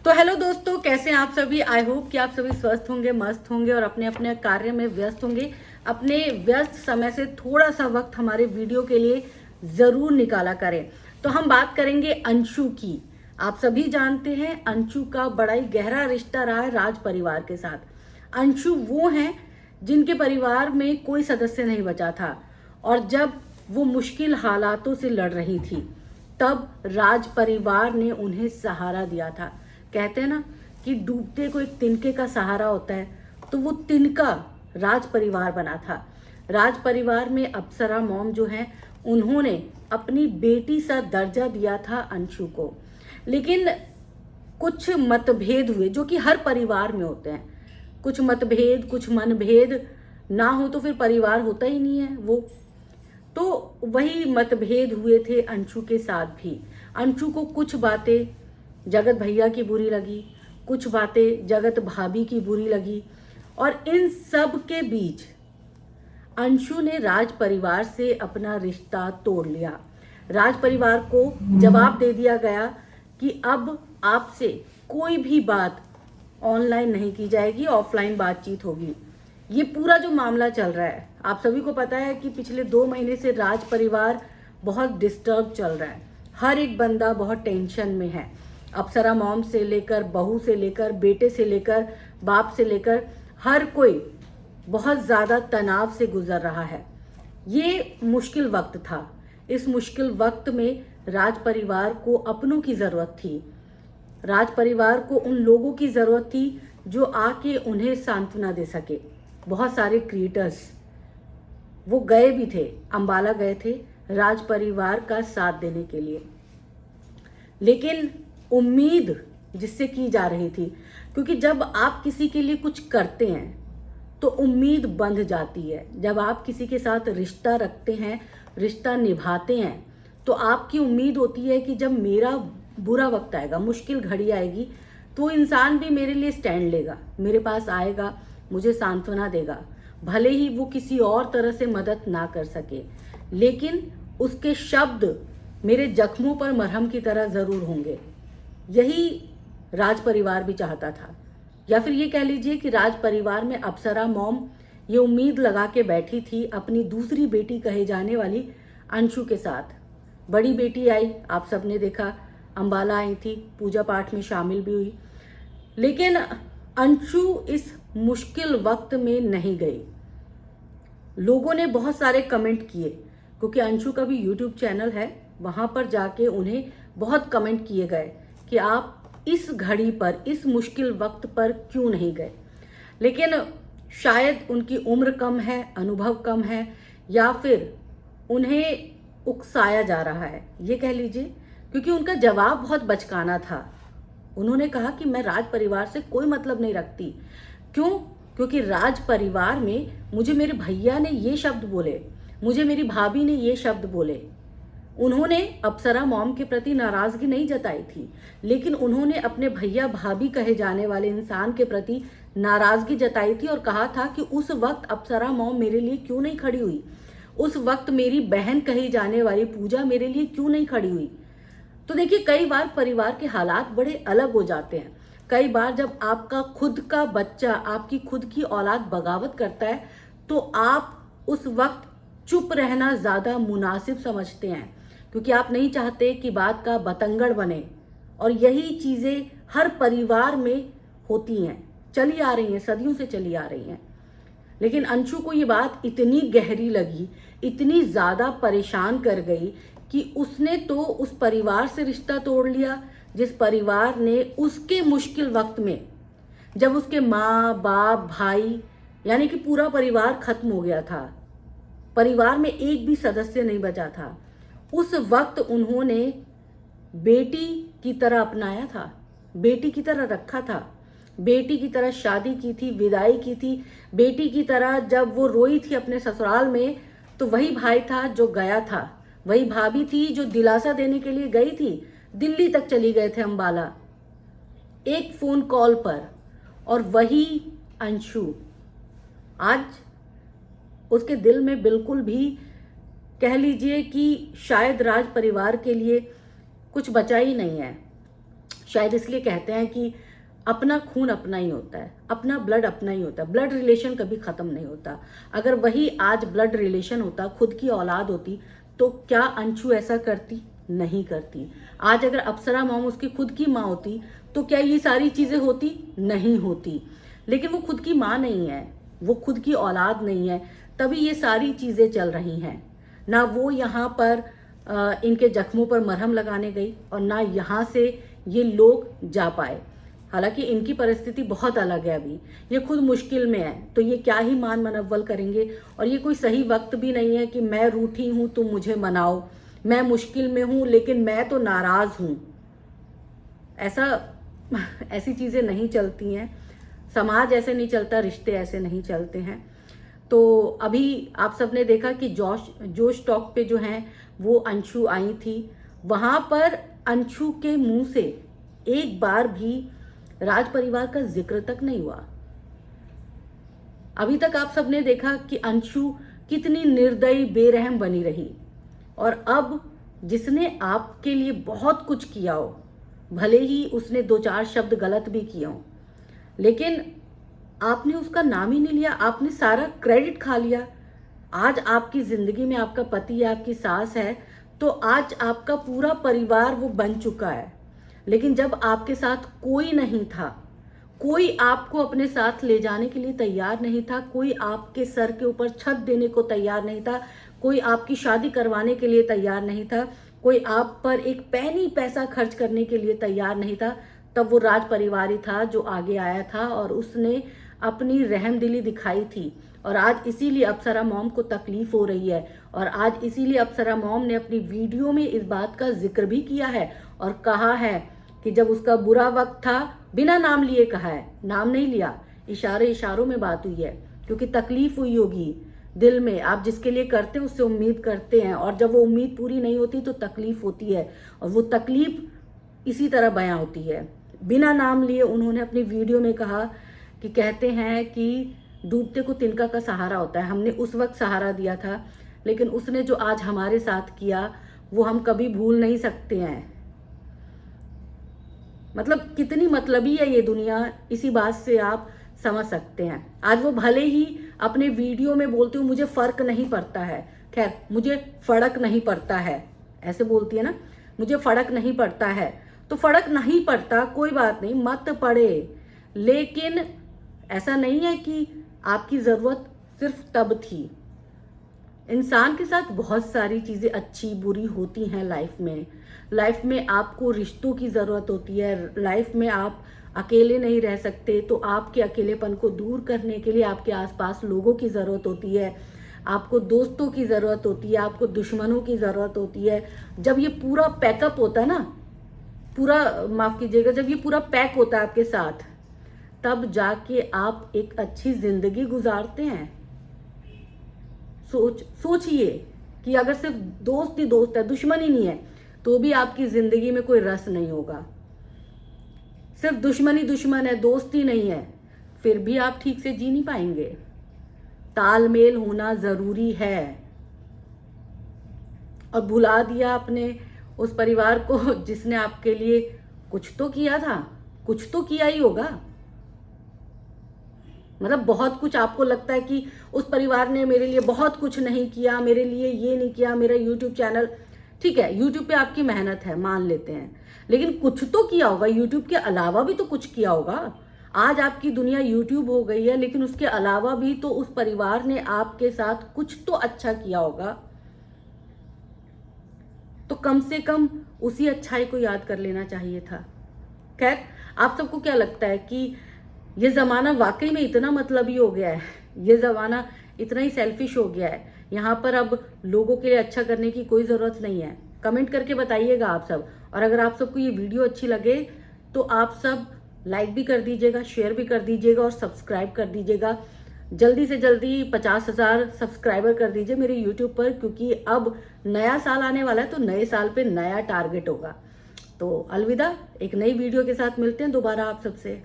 तो हेलो दोस्तों, कैसे हैं आप सभी। आई होप कि आप सभी स्वस्थ होंगे, मस्त होंगे और अपने अपने कार्य में व्यस्त होंगे। अपने व्यस्त समय से थोड़ा सा वक्त हमारे वीडियो के लिए ज़रूर निकाला करें। तो हम बात करेंगे अंशु की। आप सभी जानते हैं अंशु का बड़ा ही गहरा रिश्ता रहा है राज परिवार के साथ। अंशु वो हैं जिनके परिवार में कोई सदस्य नहीं बचा था और जब वो मुश्किल हालातों से लड़ रही थी तब राज परिवार ने उन्हें सहारा दिया था। कहते हैं ना कि डूबते को एक तिनके का सहारा होता है, तो वो तिनका राज परिवार बना था। राज परिवार में अप्सरा मॉम जो हैं उन्होंने अपनी बेटी सा दर्जा दिया था अंशु को। लेकिन कुछ मतभेद हुए जो कि हर परिवार में होते हैं। कुछ मतभेद, कुछ मनभेद ना हो तो फिर परिवार होता ही नहीं है वो। तो वही मतभेद हुए थे अंशु के साथ भी। अंशु को कुछ बातें जगत भैया की बुरी लगी, कुछ बातें जगत भाभी की बुरी लगी और इन सब के बीच अंशु ने राज परिवार से अपना रिश्ता तोड़ लिया। राज परिवार को जवाब दे दिया गया कि अब आपसे कोई भी बात ऑनलाइन नहीं की जाएगी, ऑफलाइन बातचीत होगी। ये पूरा जो मामला चल रहा है, आप सभी को पता है कि पिछले 2 महीने से राज परिवार बहुत डिस्टर्ब चल रहा है। हर एक बंदा बहुत टेंशन में है। अप्सरा मॉम से लेकर बहू से लेकर बेटे से लेकर बाप से लेकर हर कोई बहुत ज़्यादा तनाव से गुजर रहा है। ये मुश्किल वक्त था। इस मुश्किल वक्त में राज परिवार को अपनों की ज़रूरत थी। राज परिवार को उन लोगों की ज़रूरत थी जो आके उन्हें सांत्वना दे सके। बहुत सारे क्रिएटर्स वो गए भी थे, अंबाला गए थे राज परिवार का साथ देने के लिए। लेकिन उम्मीद जिससे की जा रही थी, क्योंकि जब आप किसी के लिए कुछ करते हैं तो उम्मीद बंध जाती है। जब आप किसी के साथ रिश्ता रखते हैं, रिश्ता निभाते हैं, तो आपकी उम्मीद होती है कि जब मेरा बुरा वक्त आएगा, मुश्किल घड़ी आएगी, तो इंसान भी मेरे लिए स्टैंड लेगा, मेरे पास आएगा, मुझे सांत्वना देगा। भले ही वो किसी और तरह से मदद ना कर सके, लेकिन उसके शब्द मेरे जख्मों पर मरहम की तरह ज़रूर होंगे। यही राज परिवार भी चाहता था। या फिर ये कह लीजिए कि राज परिवार में अप्सरा मॉम ये उम्मीद लगा के बैठी थी अपनी दूसरी बेटी कहे जाने वाली अंशु के साथ। बड़ी बेटी आई, आप सबने देखा, अंबाला आई थी, पूजा पाठ में शामिल भी हुई। लेकिन अंशु इस मुश्किल वक्त में नहीं गई। लोगों ने बहुत सारे कमेंट किए, क्योंकि अंशु का भी यूट्यूब चैनल है, वहां पर जाके उन्हें बहुत कमेंट किए गए कि आप इस घड़ी पर, इस मुश्किल वक्त पर क्यों नहीं गए। लेकिन शायद उनकी उम्र कम है, अनुभव कम है, या फिर उन्हें उकसाया जा रहा है, ये कह लीजिए, क्योंकि उनका जवाब बहुत बचकाना था। उन्होंने कहा कि मैं राज परिवार से कोई मतलब नहीं रखती। क्यों? क्योंकि राज परिवार में मुझे मेरे भैया ने ये शब्द बोले, मुझे मेरी भाभी ने ये शब्द बोले। उन्होंने अप्सरा मॉम के प्रति नाराजगी नहीं जताई थी, लेकिन उन्होंने अपने भैया भाभी कहे जाने वाले इंसान के प्रति नाराजगी जताई थी और कहा था कि उस वक्त अप्सरा मॉम मेरे लिए क्यों नहीं खड़ी हुई, उस वक्त मेरी बहन कही जाने वाली पूजा मेरे लिए क्यों नहीं खड़ी हुई। तो देखिए, कई बार परिवार के हालात बड़े अलग हो जाते हैं। कई बार जब आपका खुद का बच्चा, आपकी खुद की औलाद बगावत करता है, तो आप उस वक्त चुप रहना ज़्यादा मुनासिब समझते हैं, क्योंकि आप नहीं चाहते कि बात का बतंगड़ बने। और यही चीज़ें हर परिवार में होती हैं, चली आ रही हैं, सदियों से चली आ रही हैं। लेकिन अंशु को ये बात इतनी गहरी लगी, इतनी ज़्यादा परेशान कर गई कि उसने तो उस परिवार से रिश्ता तोड़ लिया जिस परिवार ने उसके मुश्किल वक्त में, जब उसके माँ बाप भाई यानी कि पूरा परिवार खत्म हो गया था, परिवार में एक भी सदस्य नहीं बचा था, उस वक्त उन्होंने बेटी की तरह अपनाया था, बेटी की तरह रखा था, बेटी की तरह शादी की थी, विदाई की थी। बेटी की तरह जब वो रोई थी अपने ससुराल में, तो वही भाई था जो गया था, वही भाभी थी जो दिलासा देने के लिए गई थी। दिल्ली तक चली गए थे अंबाला, एक फोन कॉल पर। और वही अंशु आज उसके दिल में बिल्कुल भी, कह लीजिए कि शायद राज परिवार के लिए कुछ बचा ही नहीं है। शायद इसलिए कहते हैं कि अपना खून अपना ही होता है, अपना ब्लड अपना ही होता है, ब्लड रिलेशन कभी खत्म नहीं होता। अगर वही आज ब्लड रिलेशन होता, खुद की औलाद होती, तो क्या अंशु ऐसा करती? नहीं करती। आज अगर अप्सरा मॉम उसकी खुद की माँ होती तो क्या ये सारी चीजें होती? नहीं होती। लेकिन वो खुद की माँ नहीं है, वो खुद की औलाद नहीं है, तभी ये सारी चीजें चल रही हैं। ना वो यहाँ पर इनके जख्मों पर मरहम लगाने गई और ना यहाँ से ये लोग जा पाए। हालांकि इनकी परिस्थिति बहुत अलग है, अभी ये खुद मुश्किल में है, तो ये क्या ही मान मनव्वल करेंगे। और ये कोई सही वक्त भी नहीं है कि मैं रूठी हूं तुम मुझे मनाओ, मैं मुश्किल में हूं लेकिन मैं तो नाराज हूं। ऐसी चीजें नहीं चलती हैं, समाज ऐसे नहीं चलता, रिश्ते ऐसे नहीं चलते हैं। तो अभी आप सबने देखा कि जोश टॉक पे जो है वो अंशु आई थी, वहां पर अंशु के मुंह से एक बार भी राज परिवार का जिक्र तक नहीं हुआ। अभी तक आप सबने देखा कि अंशु कितनी निर्दयी बेरहम बनी रही, और अब जिसने आपके लिए बहुत कुछ किया हो, भले ही उसने 2-4 शब्द गलत भी किए हो, लेकिन आपने उसका नाम ही नहीं लिया, आपने सारा क्रेडिट खा लिया। आज आपकी जिंदगी में आपका पति या आपकी सास है, तो आज आपका पूरा परिवार वो बन चुका है। लेकिन जब आपके साथ कोई नहीं था, कोई आपको अपने साथ ले जाने के लिए तैयार नहीं था, कोई आपके सर के ऊपर छत देने को तैयार नहीं था, कोई आपकी शादी करवाने के लिए तैयार नहीं था, कोई आप पर एक पैनी पैसा खर्च करने के लिए तैयार नहीं था, तब वो राज परिवार ही था जो आगे आया था और उसने अपनी रहमदिली दिखाई थी। और आज इसीलिए अप्सरा मॉम को तकलीफ हो रही है, और आज इसीलिए अप्सरा मॉम ने अपनी वीडियो में इस बात का जिक्र भी किया है और कहा है कि जब उसका बुरा वक्त था, बिना नाम लिए कहा है, नाम नहीं लिया, इशारों में बात हुई है, क्योंकि तकलीफ हुई होगी दिल में। आप जिसके लिए करते हैं उससे उम्मीद करते हैं, और जब वो उम्मीद पूरी नहीं होती तो तकलीफ होती है, और वो तकलीफ इसी तरह बयां होती है। बिना नाम लिए उन्होंने अपनी वीडियो में कहा कि कहते हैं कि डूबते को तिनका का सहारा होता है, हमने उस वक्त सहारा दिया था, लेकिन उसने जो आज हमारे साथ किया वो हम कभी भूल नहीं सकते हैं। मतलब कितनी मतलबी है ये दुनिया, इसी बात से आप समझ सकते हैं। आज वो भले ही अपने वीडियो में बोलते हो मुझे फर्क नहीं पड़ता है, खैर मुझे फर्क नहीं पड़ता है, ऐसे बोलती है ना, मुझे फर्क नहीं पड़ता है, तो फर्क नहीं पड़ता, कोई बात नहीं, मत पड़े। लेकिन ऐसा नहीं है कि आपकी जरूरत सिर्फ तब थी। इंसान के साथ बहुत सारी चीजें अच्छी बुरी होती हैं लाइफ में आपको रिश्तों की जरूरत होती है, लाइफ में आप अकेले नहीं रह सकते, तो आपके अकेलेपन को दूर करने के लिए आपके आसपास लोगों की जरूरत होती है, आपको दोस्तों की जरूरत होती है, आपको दुश्मनों की जरूरत होती है। जब ये पूरा पैकअप होता है ना, पूरा माफ कीजिएगा, जब ये पूरा पैक होता है आपके साथ, तब जाके आप एक अच्छी जिंदगी गुजारते हैं। सोचिए कि अगर सिर्फ दोस्त ही दोस्त है, दुश्मन ही नहीं है, तो भी आपकी जिंदगी में कोई रस नहीं होगा। सिर्फ दुश्मन ही दुश्मन है, दोस्त ही नहीं है, फिर भी आप ठीक से जी नहीं पाएंगे। तालमेल होना जरूरी है। और भुला दिया आपने उस परिवार को जिसने आपके लिए कुछ तो किया था, कुछ तो किया ही होगा। मतलब बहुत कुछ आपको लगता है कि उस परिवार ने मेरे लिए बहुत कुछ नहीं किया, मेरे लिए ये नहीं किया, मेरा यूट्यूब चैनल, ठीक है यूट्यूब पे आपकी मेहनत है, मान लेते हैं, लेकिन कुछ तो किया होगा, यूट्यूब के अलावा भी तो कुछ किया होगा। आज आपकी दुनिया यूट्यूब हो गई है, लेकिन उसके अलावा भी तो उस परिवार ने आपके साथ कुछ तो अच्छा किया होगा। तो कम से कम उसी अच्छाई को याद कर लेना चाहिए था। खैर, आप सबको क्या लगता है कि ये जमाना वाकई में इतना मतलबी हो गया है, ये जमाना इतना ही सेल्फिश हो गया है, यहाँ पर अब लोगों के लिए अच्छा करने की कोई जरूरत नहीं है? कमेंट करके बताइएगा आप सब। और अगर आप सबको ये वीडियो अच्छी लगे तो आप सब लाइक भी कर दीजिएगा, शेयर भी कर दीजिएगा और सब्सक्राइब कर दीजिएगा। जल्दी से जल्दी 50,000 सब्सक्राइबर कर दीजिए मेरे यूट्यूब पर, क्योंकि अब नया साल आने वाला है, तो नए साल पे नया टारगेट होगा। तो अलविदा, एक नई वीडियो के साथ मिलते हैं दोबारा आप सबसे।